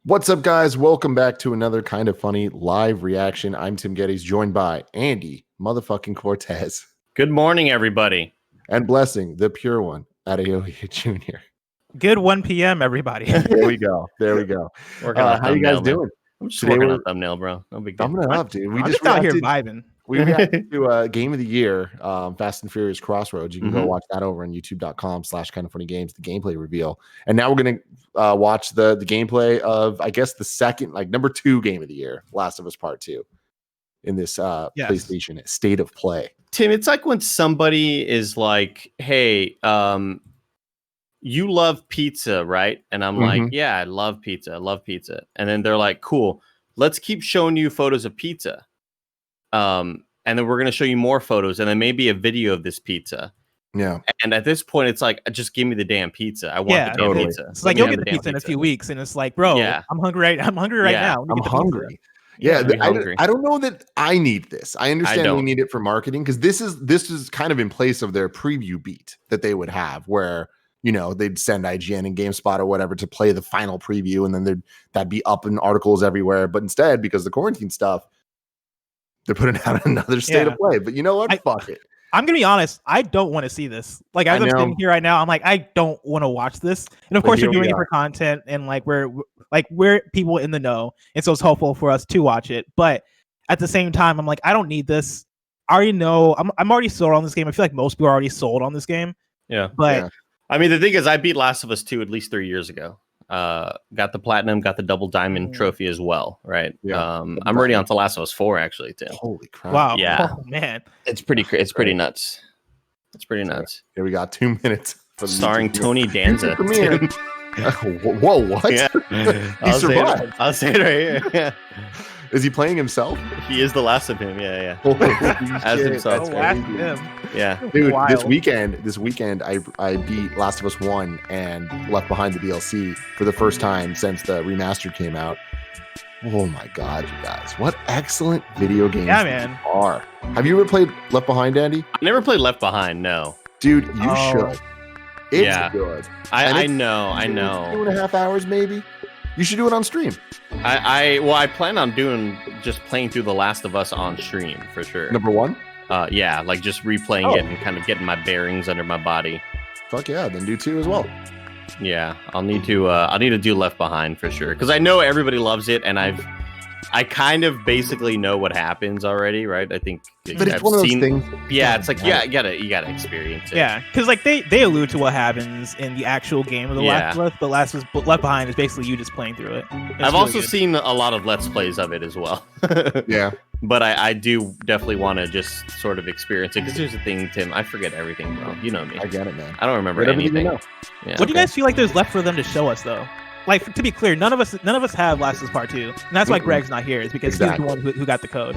What's up, guys? Welcome back to another kind of funny live reaction. I'm Tim Gettys, joined by Andy motherfucking Cortez. Good morning, everybody. And blessing, the pure one, Adeoye Jr. Good 1 p.m., everybody. There we go. How you guys doing? I'm just working on a thumbnail, bro. No big deal. Thumbing it up, dude. I'm just out here vibing. We reacted to Game of the Year, Fast and Furious Crossroads. You can go watch that over on youtube.com/kindoffunnygames, the gameplay reveal. And now we're going to watch the gameplay of, I guess, the second, number 2 game of the year, Last of Us Part 2, in this PlayStation State of Play. Tim, it's like when somebody is like, hey, you love pizza, right? And I'm like, yeah, I love pizza. And then they're like, cool, let's keep showing you photos of pizza. And then we're going to show you more photos and then maybe a video of this pizza. Yeah. And at this point, it's like, just give me the damn pizza. I want the damn pizza. It's like, you'll get the pizza in a few weeks. And it's like, bro, I'm hungry right now. I'm hungry. Yeah, I don't know that I need this. I understand we need it for marketing, because this is kind of in place of their preview beat that they would have, where, you know, they'd send IGN and GameSpot or whatever to play the final preview, and then that'd be up in articles everywhere. But instead, because of the quarantine stuff, they're putting out another State of Play. But you know what? Fuck it. I'm gonna be honest. I don't want to see this. Like, as I'm sitting here right now, I'm like, I don't want to watch this. And of course, you're doing it for content, and we're people in the know, and so it's helpful for us to watch it. But at the same time, I'm like, I don't need this. I already know. I'm already sold on this game. I feel like most people are already sold on this game. Yeah. But I mean, the thing is, I beat Last of Us 2 at least 3 years ago. Got the platinum, got the double diamond trophy as well, right? Yeah. I'm already on to Last of Us 4, actually, Tim. Holy crap! Wow. Yeah. Oh, man, it's pretty nuts. It's pretty nuts. Here we got 2 minutes starring Tony Danza. Whoa! What? Yeah. He survived. I'll say it right here. Yeah. Is he playing himself? He is the last of him. Yeah. As himself. Yeah. Dude, this weekend I beat Last of Us 1 and left behind the DLC for the first time since the remaster came out. Oh my god, you guys. What excellent video games man. are. Have you ever played Left Behind, Andy? I never played Left Behind, no. Dude, you should. It's good. I know. 2.5 hours maybe. You should do it on stream. I plan on just playing through The Last of Us on stream for sure. Number 1? Yeah, like just replaying it and kind of getting my bearings under my body. Fuck yeah, then do 2 as well. Yeah, I'll need to do Left Behind for sure, because I know everybody loves it, and I kind of basically know what happens already, right? I think, but it's one of those things. Yeah, it's like you gotta experience it. Yeah, because like they allude to what happens in the actual game of the Last of Us, but Left Behind is basically you just playing through it. I've also seen a lot of Let's Plays of it as well. Yeah. But I do definitely want to just sort of experience it, because here's the thing, Tim, I forget everything, bro. You know me. I get it, man. I don't remember anything. You know. Yeah. What do you guys feel like there's left for them to show us, though? Like, to be clear, none of us have Last of Us Part 2, and that's why Greg's not here. Is because he's the one who got the code.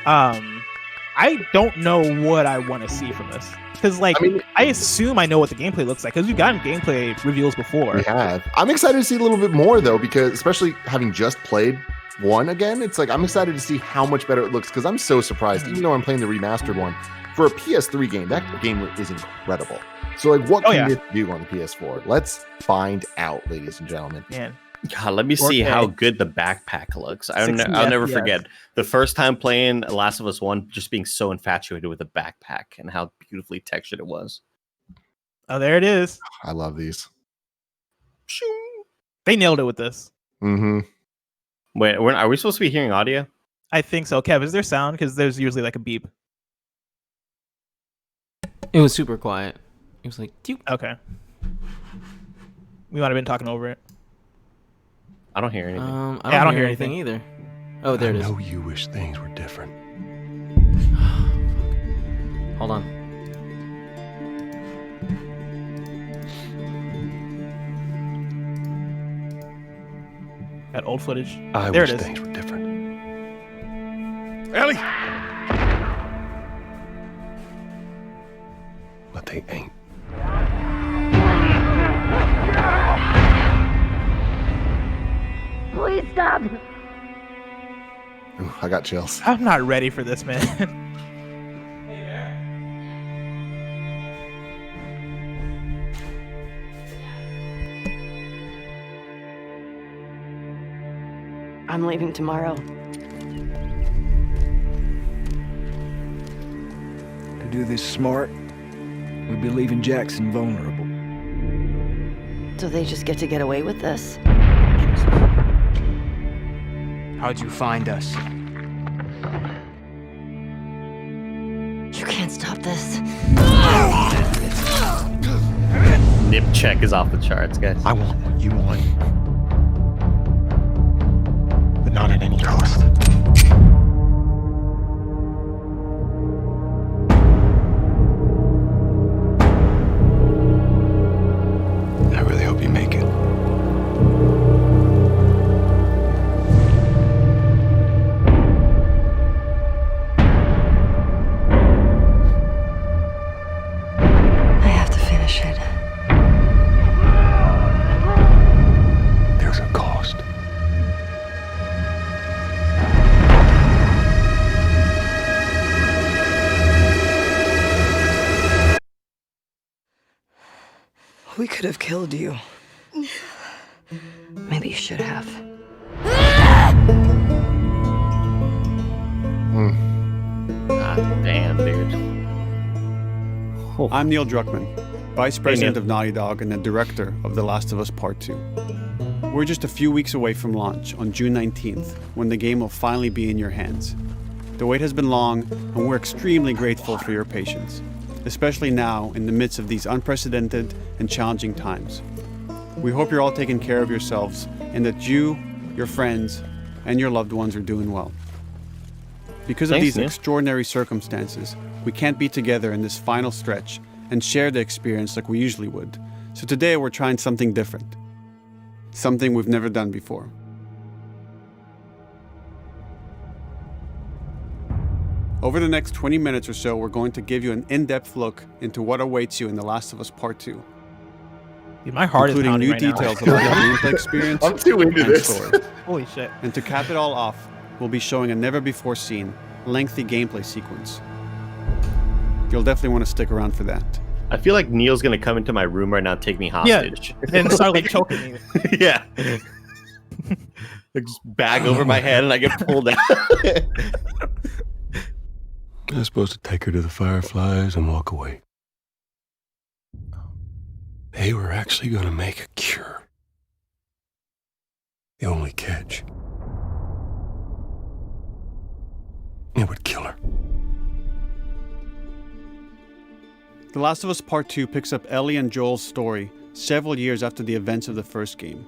I don't know what I want to see from this, because I assume I know what the gameplay looks like, because we've gotten gameplay reveals before. We have. I'm excited to see a little bit more though, because especially having just played 1 again, it's like I'm excited to see how much better it looks, because I'm so surprised. Even though I'm playing the remastered one for a PS3 game, that game is incredible. So like, what can this do on the PS4? Let's find out, ladies and gentlemen. Man. God, let me see how good the backpack looks. I'll never forget the first time playing Last of Us 1, just being so infatuated with the backpack and how beautifully textured it was. Oh, there it is. I love these. They nailed it with this. Wait, are we supposed to be hearing audio? I think so. Kev, is there sound? Because there's usually like a beep. It was super quiet. It was like, Doop. Okay. We might have been talking over it. I don't hear anything. I don't hear anything either. Oh, there it is. I know you wish things were different. Hold on. Got old footage. I there wish it is. Things were different. Ellie! But they ain't. Please stop! Ooh, I got chills. I'm not ready for this, man. I'm leaving tomorrow. To do this smart, we'd be leaving Jackson vulnerable. So they just get to get away with this? How'd you find us? You can't stop this. Nip check is off the charts, guys. I want what you want. But not at any cost. I really hope you make it. I have to finish it. There's a cost. We could have killed you. Maybe you should have. Ah, damn, dude. I'm Neil Druckmann, Vice President of Naughty Dog and the Director of The Last of Us Part 2. We're just a few weeks away from launch on June 19th, when the game will finally be in your hands. The wait has been long, and we're extremely grateful for your patience, especially now in the midst of these unprecedented and challenging times. We hope you're all taking care of yourselves and that you, your friends, and your loved ones are doing well. Because of these extraordinary circumstances, we can't be together in this final stretch and share the experience like we usually would. So today we're trying something different. Something we've never done before. Over the next 20 minutes or so, we're going to give you an in-depth look into what awaits you in The Last of Us Part 2. Dude, my heart including new details about the gameplay experience I'm too into and this. story. Holy shit. And to cap it all off, we'll be showing a never-before-seen, lengthy gameplay sequence. You'll definitely want to stick around for that. I feel like Neil's gonna come into my room right now and take me hostage. Yeah, and start like choking me. Yeah. Like just bag over my head and I get pulled out. I was supposed to take her to the Fireflies and walk away. They were actually going to make a cure. The only catch, it would kill her. The Last of Us Part 2 picks up Ellie and Joel's story several years after the events of the first game.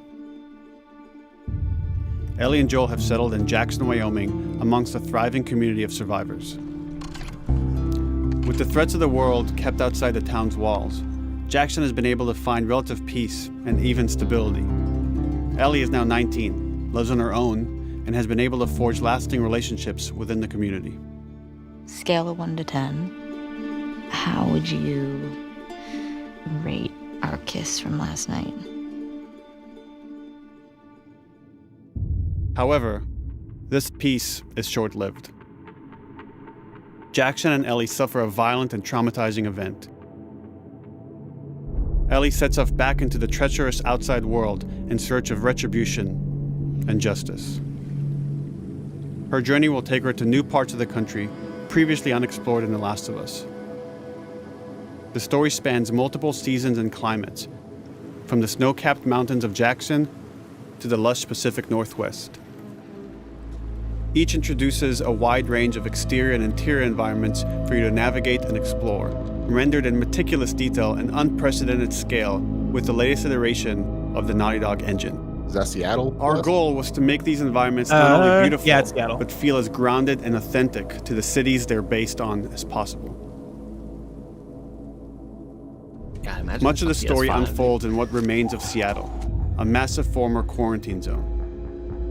Ellie and Joel have settled in Jackson, Wyoming, amongst a thriving community of survivors. With the threats of the world kept outside the town's walls, Jackson has been able to find relative peace and even stability. Ellie is now 19, lives on her own, and has been able to forge lasting relationships within the community. Scale of 1 to 10. How would you rate our kiss from last night? However, this peace is short-lived. Jackson and Ellie suffer a violent and traumatizing event. Ellie sets off back into the treacherous outside world in search of retribution and justice. Her journey will take her to new parts of the country previously unexplored in The Last of Us. The story spans multiple seasons and climates, from the snow-capped mountains of Jackson to the lush Pacific Northwest. Each introduces a wide range of exterior and interior environments for you to navigate and explore, rendered in meticulous detail and unprecedented scale with the latest iteration of the Naughty Dog engine. Is that Seattle? Our goal was to make these environments not only beautiful, but feel as grounded and authentic to the cities they're based on as possible. God, much of the story unfolds in what remains of Seattle, a massive former quarantine zone.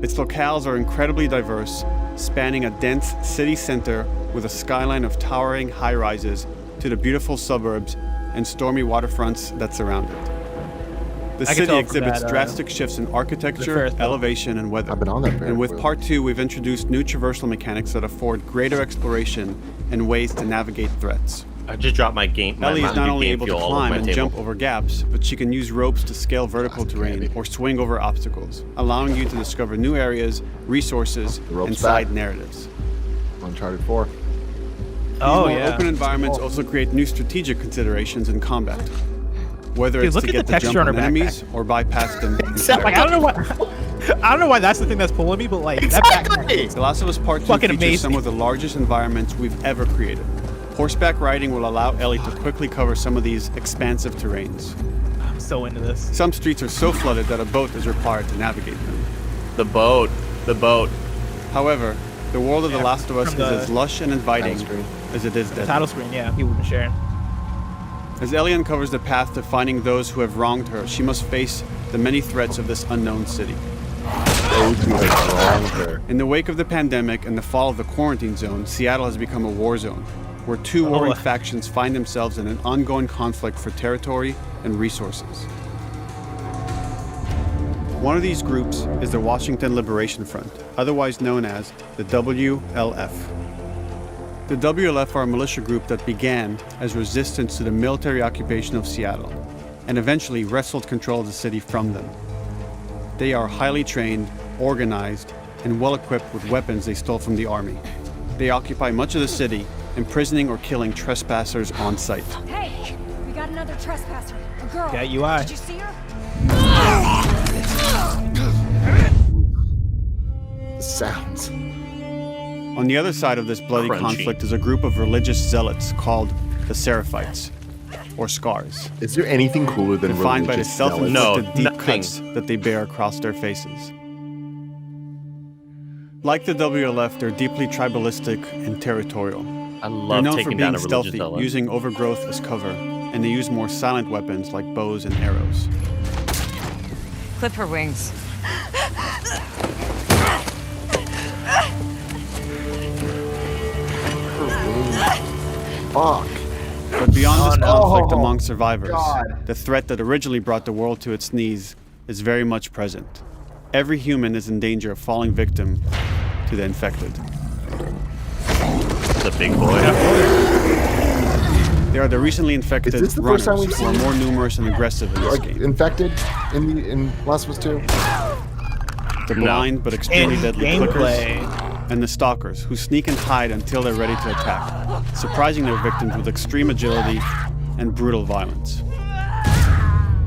Its locales are incredibly diverse, spanning a dense city center with a skyline of towering high-rises to the beautiful suburbs and stormy waterfronts that surround it. The city exhibits drastic shifts in architecture, elevation, and weather. I've been on that. And with Part 2, we've introduced new traversal mechanics that afford greater exploration and ways to navigate threats. I just dropped my game. Ellie is not only able to climb and jump over gaps, but she can use ropes to scale vertical terrain or swing over obstacles, allowing you to discover new areas, resources, and side narratives. Uncharted 4. Open environments also create new strategic considerations in combat. Whether it's to get the jump on enemies or bypass them. Like, I don't know why that's the thing that's pulling me, but like that backpack. The Last of Us Part 2 features some of the largest environments we've ever created. Horseback riding will allow Ellie to quickly cover some of these expansive terrains. I'm so into this. Some streets are so flooded that a boat is required to navigate them. The boat. However, the world of The Last of Us is as lush and inviting as it is deadly. The title screen, yeah, people have been sharing. As Ellie uncovers the path to finding those who have wronged her, she must face the many threats of this unknown city. Those who have wronged her. In the wake of the pandemic and the fall of the quarantine zone, Seattle has become a war zone, where two warring factions find themselves in an ongoing conflict for territory and resources. One of these groups is the Washington Liberation Front, otherwise known as the WLF. The WLF are a militia group that began as resistance to the military occupation of Seattle, and eventually wrestled control of the city from them. They are highly trained, organized, and well-equipped with weapons they stole from the army. They occupy much of the city, imprisoning or killing trespassers on sight. Hey, we got another trespasser, a girl. Yeah, UI. Did you see her? The sounds. On the other side of this bloody conflict is a group of religious zealots called the Seraphites, or Scars. Is there anything cooler than defined by the self-inflicted deep nothing. cuts that they bear across their faces? Like the WLF, they're deeply tribalistic and territorial. I love they're known taking for down being a stealthy, religious zealot. using overgrowth as cover, and they use more silent weapons like bows and arrows. Clip her wings. Fuck. But beyond this conflict among survivors, the threat that originally brought the world to its knees is very much present. Every human is in danger of falling victim to the infected. The big boy. They are the recently infected runners who are more numerous and aggressive in this game. Infected in Last of Us 2? The blind but extremely deadly clickers, and the stalkers, who sneak and hide until they're ready to attack, surprising their victims with extreme agility and brutal violence.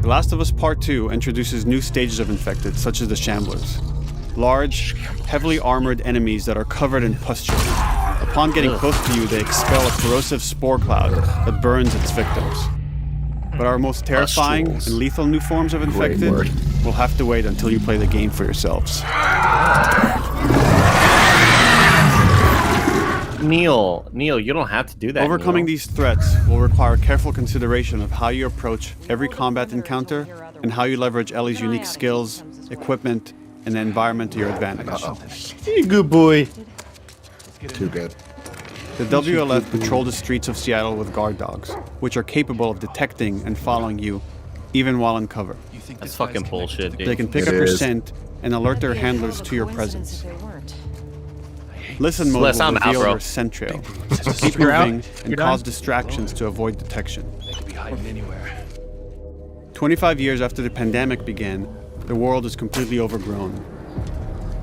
The Last of Us Part 2 introduces new stages of infected, such as the Shamblers. Large, heavily armored enemies that are covered in pustule. Upon getting close to you, they expel a corrosive spore cloud that burns its victims. But our most terrifying and lethal new forms of infected will have to wait until you play the game for yourselves. Neil, you don't have to do that. Overcoming these threats will require careful consideration of how you approach every combat encounter and how you leverage Ellie's unique skills, equipment, and the environment to your advantage. Good boy. Too good. The WLF patrol the streets of Seattle with guard dogs, which are capable of detecting and following you, even while in cover. That's fucking bullshit, dude. They can pick up your scent and alert their handlers to your presence. Listen mode will reveal your scent trail. Keep moving and cause distractions to avoid detection. 25 years after the pandemic began, the world is completely overgrown.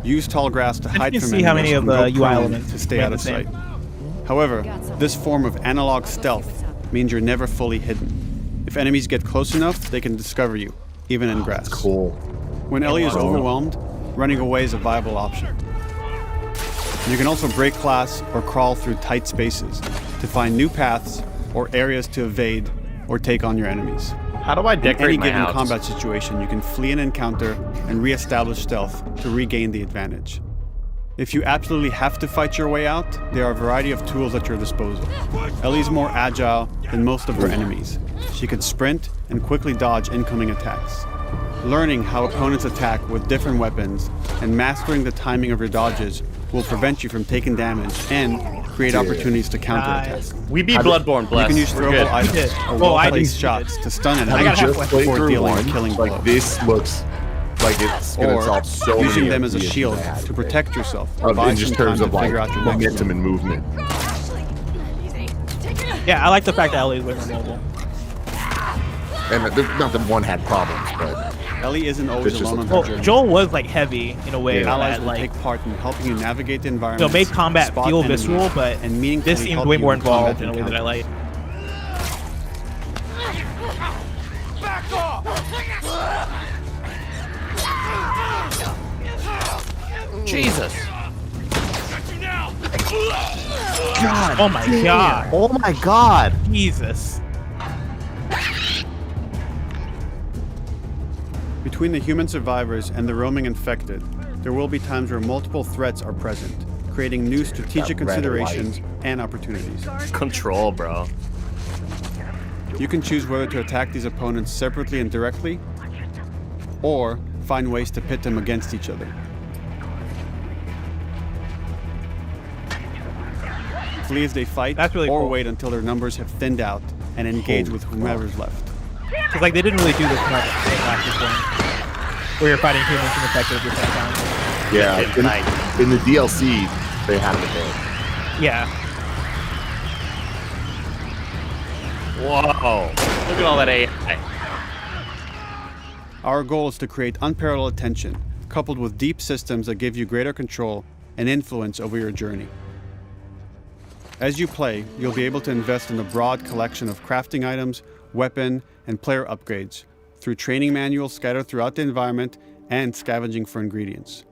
Use tall grass to hide from enemies how many of the UI elements to stay out of sight. However, this form of analog stealth means you're never fully hidden. If enemies get close enough, they can discover you, even in grass. That's cool. When Ellie is overwhelmed, running away is a viable option. You can also break glass or crawl through tight spaces to find new paths or areas to evade or take on your enemies. How do I decorate my house? In any given house? combat situation, you can flee an encounter and re-establish stealth to regain the advantage. If you absolutely have to fight your way out, there are a variety of tools at your disposal. Ellie's more agile than most of her enemies. She can sprint and quickly dodge incoming attacks. Learning how opponents attack with different weapons and mastering the timing of your dodges will prevent you from taking damage and create opportunities to counterattack. We beat Bloodborne, bless. You can use throwable items or well-placed shots to stun enemies before dealing a killing blow. Like this looks like it's gonna solve so many using them as a shield to protect yourself or buy in just some terms time of to like figure out your next momentum and movement. Yeah, I like the fact that Ellie is way more mobile. And not that one had problems, but Ellie isn't always alone on her well, journey. Joel was like heavy in a way. Allies that, will like, take part in helping you navigate the environment. made combat feel visceral, but this seems way more involved in a way that I like. Back off! Jesus! God, oh my god! Oh my god! Jesus! Between the human survivors and the roaming infected, there will be times where multiple threats are present, creating new strategic considerations and opportunities. Control, bro. You can choose whether to attack these opponents separately and directly, or find ways to pit them against each other. Flee as they fight, really or cool. wait until their numbers have thinned out and engage with whomever's left. Because like they didn't really do this much in Last One, where you're fighting humans and infected at the same time. Yeah, in the DLC, they had it there. Yeah. Whoa! Look at all that AI. Our goal is to create unparalleled attention, coupled with deep systems that give you greater control and influence over your journey. As you play, you'll be able to invest in a broad collection of crafting items, weapon, and player upgrades through training manuals scattered throughout the environment and scavenging for ingredients.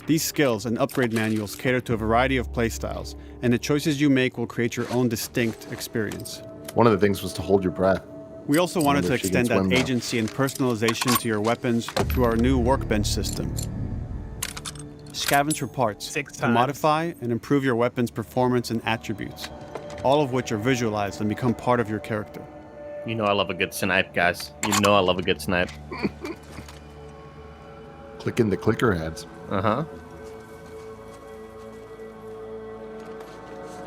These skills and upgrade manuals cater to a variety of playstyles, and the choices you make will create your own distinct experience. One of the things was to hold your breath. We also wanted to extend that agency and personalization to your weapons through our new workbench system. Scavenge for parts to modify and improve your weapon's performance and attributes, all of which are visualized and become part of your character. You know I love a good snipe, guys. You know I love a good snipe. Clicking the clicker heads. Uh-huh.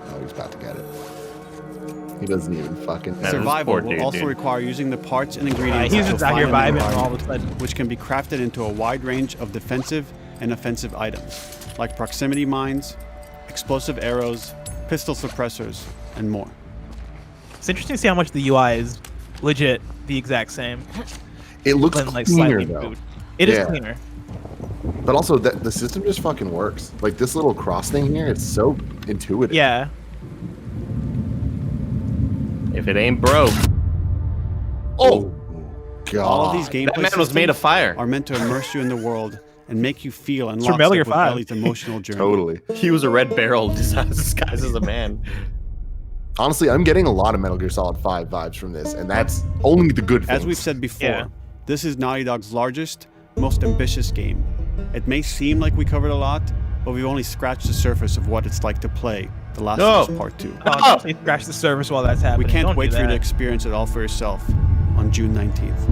Oh, he's about to get it. He doesn't even fucking... Survival will also require using the parts and ingredients he's just out here vibing all of a sudden, which can be crafted into a wide range of defensive and offensive items, like proximity mines, explosive arrows, pistol suppressors, and more. It's interesting to see how much the UI is legit the exact same. It looks like cleaner, though. It is cleaner. But also, the system just fucking works. Like, this little cross thing here, it's so intuitive. Yeah. If it ain't broke. Oh, God. All of these gameplay that man was made of fire. Are meant to immerse you in the world and make you feel and lock with Ellie's emotional journey. Totally. He was a red barrel disguised as a man. Honestly, I'm getting a lot of Metal Gear Solid 5 vibes from this, and that's only the good things. As we've said before, this is Naughty Dog's largest, most ambitious game. It may seem like we covered a lot, but we've only scratched the surface of what it's like to play The Last of Us Part 2. Oh, don't scratch the surface while that's happening. We can't Don't wait do for you to that. experience it all for yourself on June 19th.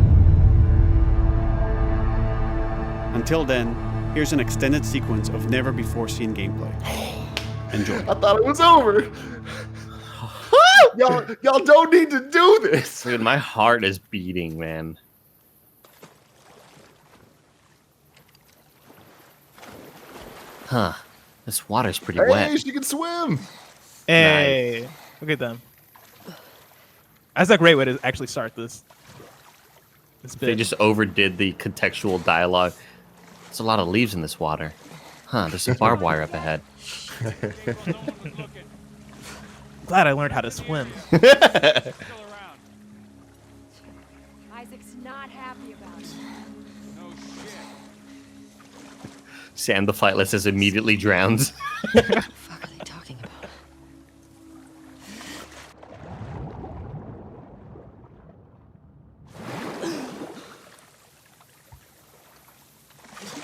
Until then, here's an extended sequence of never-before-seen gameplay. Enjoy. I thought it was over. Y'all don't need to do this. Dude, my heart is beating, man. Huh. This water's pretty wet. Hey, she can swim. Hey, look at them. That's a great way to actually start this. They just overdid the contextual dialogue. There's a lot of leaves in this water. Huh, there's some barbed wire up ahead. Glad I learned how to swim. Isaac's not happy about it. No shit. Sam the Flightless is immediately drowns. What the fuck are they talking about?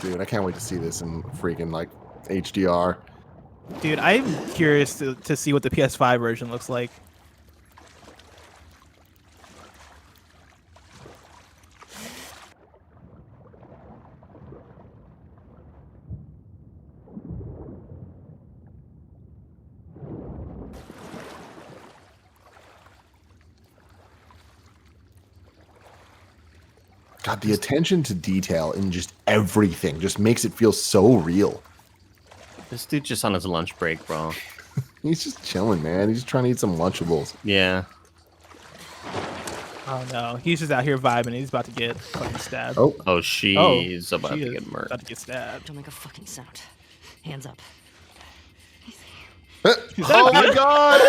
Dude, I can't wait to see this in freaking like HDR. Dude, I'm curious to see what the PS5 version looks like. God, the attention to detail in just everything just makes it feel so real. This dude's just on his lunch break, bro. He's just chilling, man. He's just trying to eat some Lunchables. Yeah. Oh no, he's just out here vibing. He's about to get fucking stabbed. Oh, she's about to get murdered. About to get stabbed. Don't make a fucking sound. Hands up. Oh my god!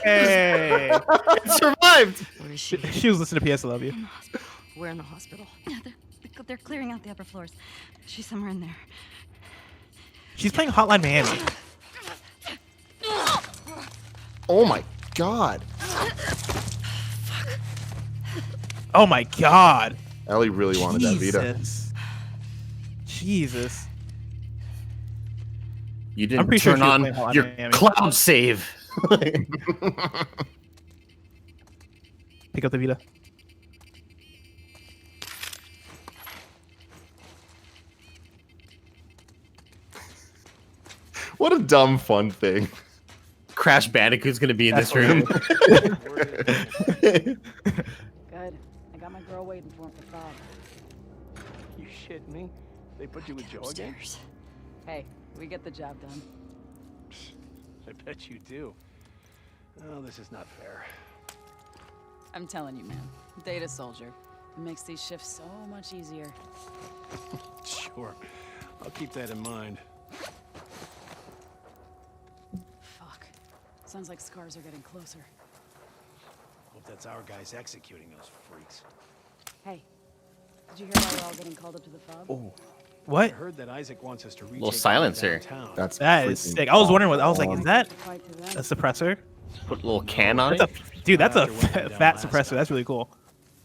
Hey! It survived! Where is she? She was listening to PS I Love You. We're in the hospital. Yeah, they're clearing out the upper floors. She's somewhere in there. She's playing Hotline Miami. Oh my god! Oh my god! Ellie really wanted that Vita. Jesus. You didn't I'm pretty sure turn on your Miami. cloud save. Pick up the Vita. What a dumb fun thing. Crash Bandicoot's gonna be in this room. Good. I got my girl waiting for him for Fob. You shit me? They put you with Joe again? Upstairs. Hey, we get the job done. I bet you do. Oh, this is not fair. I'm telling you, man. Data soldier. It makes these shifts so much easier. Sure. I'll keep that in mind. Fuck. Sounds like scars are getting closer. Hope that's our guys executing those freaks. Hey, did you hear why we're all getting called up to the Fob? Oh. What? I heard that Isaac wants us to Little silencer. That is sick. I was wondering what I was like. Is that a suppressor? Put a little can on it. Dude, that's a fat suppressor. That's really cool.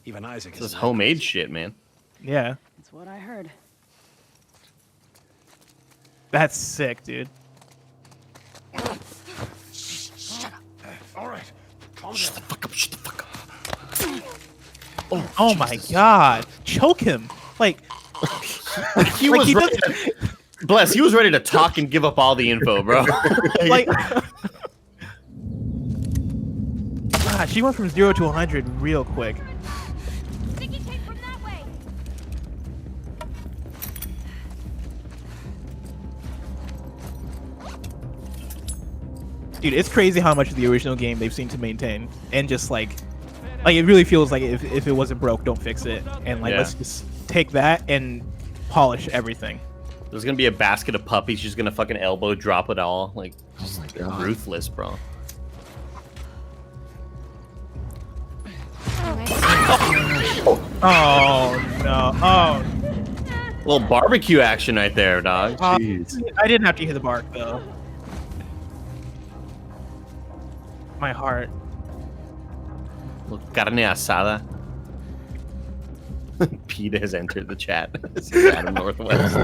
Even Isaac This is homemade shit, man. Yeah. That's what I heard. That's sick, dude. Shut up. All right. Calm Shut the fuck up. Shut the fuck up. Oh my god. Choke him. Like he like was he ready to, bless. He was ready to talk and give up all the info, bro. like God, she went from 0 to 100 real quick. Sticky tape from that way. Dude, it's crazy how much of the original game they've seemed to maintain, and just like it really feels like if it wasn't broke, don't fix it, and like let's just take that and polish everything. There's gonna be a basket of puppies. She's gonna fucking elbow drop it all, like just ruthless, bro. Oh no! Oh, little barbecue action right there, dog. Jeez. I didn't have to hear the bark though. My heart. Little carne asada. Pete has entered the chat. This is Adam Northwest.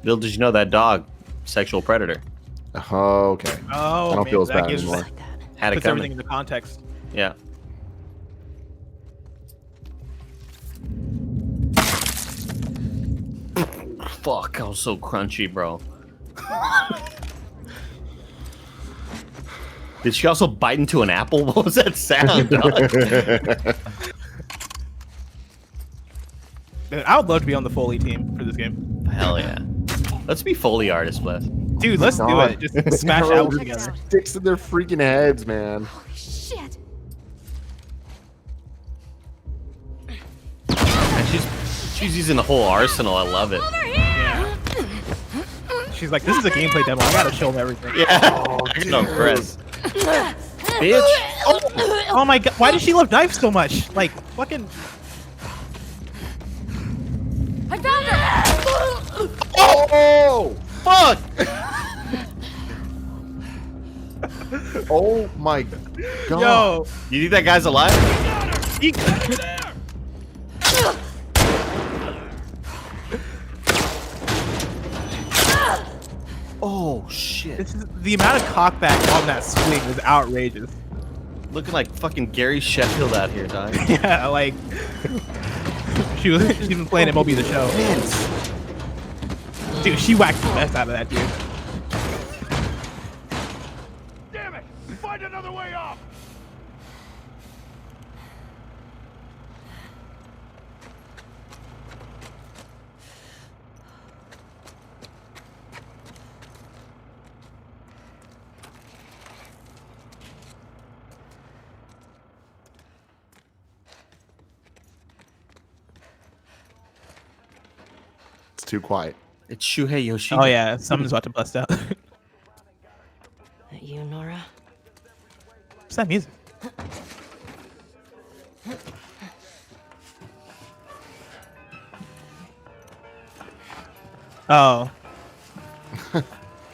Bill, did you know that dog, sexual predator? Oh, okay. Oh, I don't feel as that bad gives anymore. Had it puts coming. everything into context. Yeah. Fuck, I was so crunchy, bro. Did she also bite into an apple? What was that sound, dog? I would love to be on the Foley team for this game. Hell yeah. Let's be Foley artists, Bless. Dude, let's do it. Just smash apples together. Sticks in their freaking heads, man. Holy shit. And she's using the whole arsenal. I love it. Yeah. She's like, this is a gameplay demo. I gotta show them everything. Yeah. No, Chris. Bitch. Oh my god. Why does she love knives so much? Like, fucking. I found her! Oh! Fuck! Oh my god. Yo. You think that guy's alive? He... Oh, shit. This is, the amount of cockback on that swing is outrageous. Looking like fucking Gary Sheffield out here, dog. Yeah, like she's been playing MLB The Show. Dude, she whacked the best out of that dude. find another way up! It's too quiet. It's Shuhei Yoshida. Oh yeah, something's about to bust out. That you, Nora? What's that music? Oh.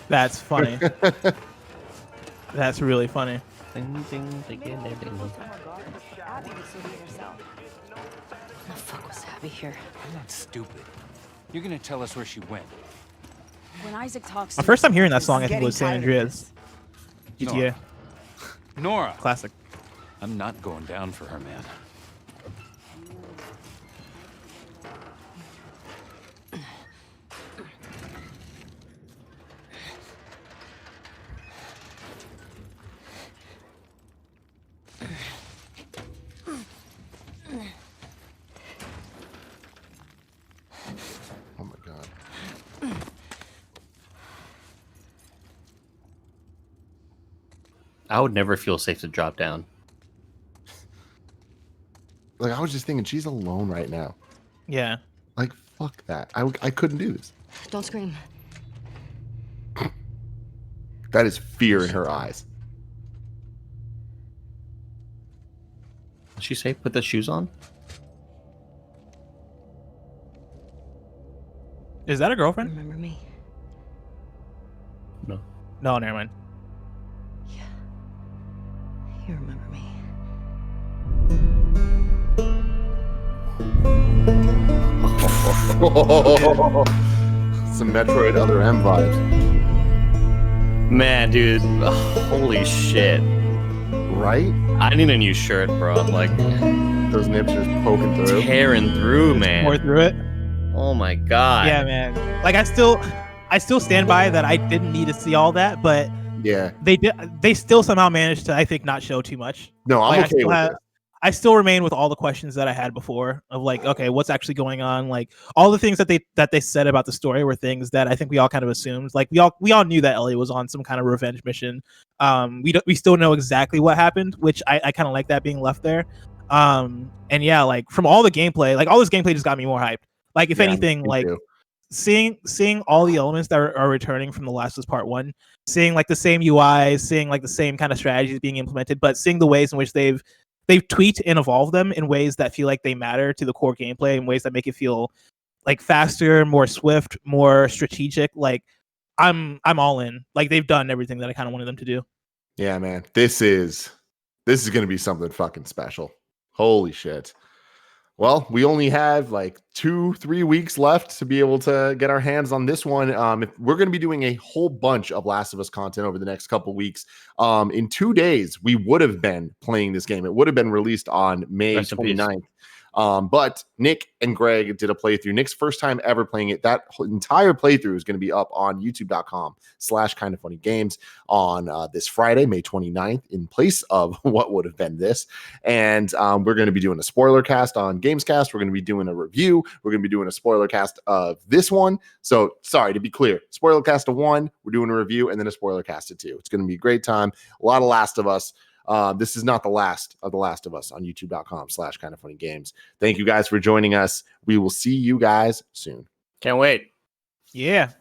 That's funny. That's really funny. What the fuck was Abby here? You're not stupid. You're gonna tell us where she went. When Isaac talks, My first time hearing that song, I think, was San Andreas. GTA. Nora. Classic. I'm not going down for her, man. Oh my god. I would never feel safe to drop down. Like, I was just thinking, she's alone right now. Yeah. Like, fuck that. I couldn't do this. Don't scream. That is fear in her eyes. Did she say put the shoes on? Is that a girlfriend? Remember me? No. No, never mind. You remember me. Some Metroid Other M vibes. Man, dude. Holy shit. Right? I need a new shirt, bro. Like, those nips are poking through. Tearing through, man. More through it. Oh my god. Yeah, man. Like, I still stand by that. I didn't need to see all that, but yeah, they still somehow managed to, I think, not show too much. No, I'm okay with it. I still remain with all the questions that I had before of like, okay, what's actually going on? Like, all the things that they said about the story were things that I think we all kind of assumed. Like, we all knew that Ellie was on some kind of revenge mission. We still know exactly what happened, which I kind of like that being left there. And yeah, like, from all the gameplay, like, all this gameplay just got me more hyped. Like, if anything, like too. seeing all the elements that are returning from The Last of Us Part 1, seeing like the same UI, seeing like the same kind of strategies being implemented, but seeing the ways in which they've tweaked and evolved them in ways that feel like they matter to the core gameplay, in ways that make it feel like faster, more swift, more strategic. Like, I'm all in. Like, they've done everything that I kind of wanted them to do. Yeah, man. This is going to be something fucking special. Holy shit. Well, we only have like 2-3 weeks left to be able to get our hands on this one. If we're going to be doing a whole bunch of Last of Us content over the next couple weeks. In 2 days, we would have been playing this game. It would have been released on May 29th. But Nick and Greg did a playthrough. Nick's first time ever playing it. That entire playthrough is going to be up on youtube.com/kindoffunnygames on this Friday, May 29th, in place of what would have been this. And we're going to be doing a spoiler cast on Gamescast. We're going to be doing a review. We're going to be doing a spoiler cast of this one. So, sorry, to be clear, spoiler cast of 1, we're doing a review, and then a spoiler cast of 2. It's going to be a great time. A lot of Last of Us. This is not the last of The Last of Us on youtube.com/kindoffunnygames. Thank you guys for joining us. We will see you guys soon. Can't wait. Yeah.